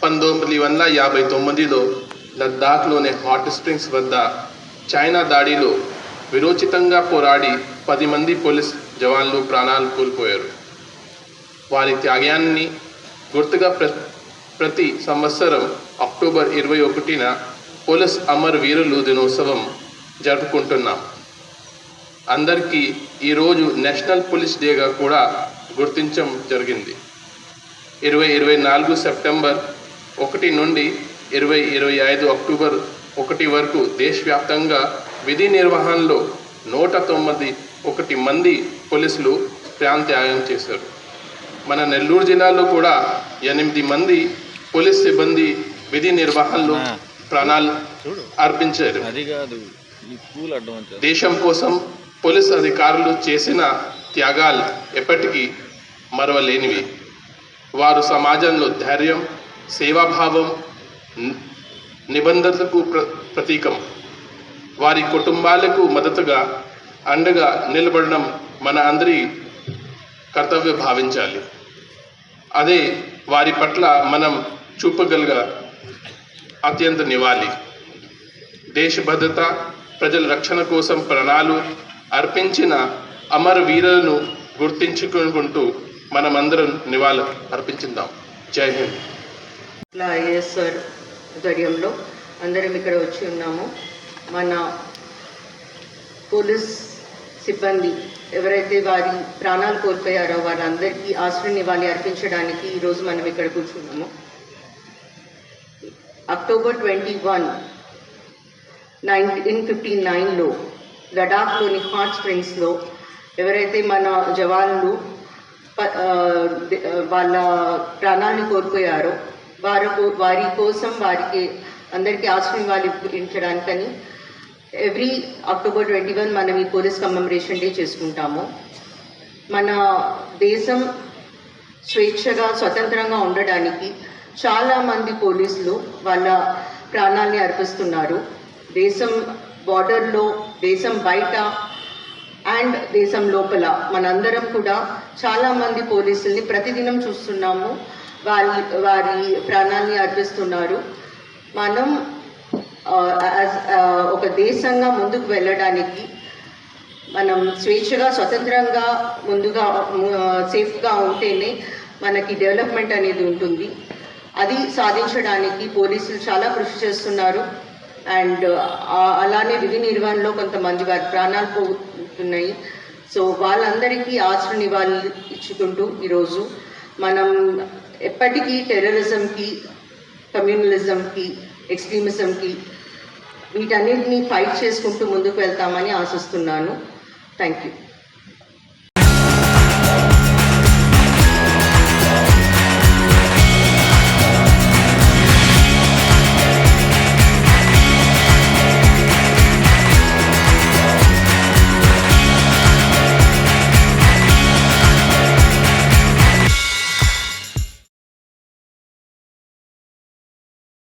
1959లో లద్దాఖ్లోని hot springs వద్ద China దాడిలో విరోచితంగా పోరాడి 10 మంది పోలీస్ జవాన్లు ప్రాణాలు కోల్పోయారు. వారి త్యాగాన్ని గుర్తుగా ప్రతి సంవత్సరం అక్టోబర్ 21న పోలీస్ అమర వీరులు దినోత్సవం జరుపుకుంటున్నాం. అందరికీ ఈరోజు నేషనల్ పోలీస్ డేగా కూడా గుర్తించడం జరిగింది. 2024 సెప్టెంబర్ 1 నుండి 2025 అక్టోబర్ 1 వరకు దేశవ్యాప్తంగా విధి నిర్వహణలో 191 మంది పోలీసులు ప్రాణత్యాగం చేశారు. మన నెల్లూరు జిల్లాలో కూడా 8 మంది పోలీస్ సిబ్బంది విధి నిర్వహణలో ప్రాణాలు అర్పించారు. దేశం కోసం పోలీస్ అధికారులు చేసిన త్యాగాలు ఎప్పటికీ మరవలేనివి. వారు సమాజంలో ధైర్యం, సేవాభావం, నిబంధనలకు ప్రతీకం. వారి కుటుంబాలకు మద్దతుగా అండగా నిలబడడం మన అందరి కర్తవ్యం భావించాలి. అదే వారి పట్ల మనం చూపగలిగే అత్యంత నివాళి. దేశ భద్రత, ప్రజల రక్షణ కోసం ప్రాణాలు అర్పించిన అమర వీరులను గుర్తించుకుంటూ మనమందరం నివాళులు అర్పించుదాం. జై హింద్. ఐఏఎస్ సార్ ఆధ్వర్యంలో అందరం ఇక్కడ వచ్చి ఉన్నాము. మన పోలీస్ సిబ్బంది ఎవరైతే వారి ప్రాణాలు కోల్పోయారో వారందరికీ ఆశ్రయ నివాళి అర్పించడానికి ఈరోజు మనం ఇక్కడ కూర్చున్నాము. అక్టోబర్ 21, 1959లో లడాఖ్లోని హాట్ స్ప్రింగ్స్లో ఎవరైతే మన జవాన్లు వాళ్ళ ప్రాణాలను కోల్పోయారో వారి కోసం వారికి అందరికీ ఆశ్రయం ఇవ్వడానికని ఎవ్రీ అక్టోబర్ 21 మనం ఈ పోలీస్ కమెమరేషన్ డే చేసుకుంటాము. మన దేశం స్వేచ్ఛగా స్వతంత్రంగా ఉండడానికి చాలామంది పోలీసులు వాళ్ళ ప్రాణాలని అర్పిస్తున్నారు. దేశం బార్డర్లో, దేశం బయట అండ్ దేశం లోపల మనందరం కూడా చాలామంది పోలీసుల్ని ప్రతిదినం చూస్తున్నాము. వారి ప్రాణాన్ని అర్పిస్తున్నారు. మనం ఒక దేశంగా ముందుకు వెళ్ళడానికి మనం స్వేచ్ఛగా స్వతంత్రంగా ముందుగా సేఫ్గా ఉంటేనే మనకి డెవలప్మెంట్ అనేది ఉంటుంది. అది సాధించడానికి పోలీసులు చాలా కృషి చేస్తున్నారు. అండ్ అలానే విధి నిర్వహణలో కొంతమంది వారి ప్రాణాలు పోతున్నాయి. సో వాళ్ళందరికీ ఆశ్రయ నివాళులు ఇచ్చుకుంటూ ఈరోజు మనం ఎప్పటికీ టెర్రరిజంకి, కమ్యూనలిజంకి, ఎక్స్ట్రీమిజంకి వీటన్నిటిని ఫైట్ చేసుకుంటూ ముందుకు వెళ్తామని ఆశిస్తున్నాను. Thank you.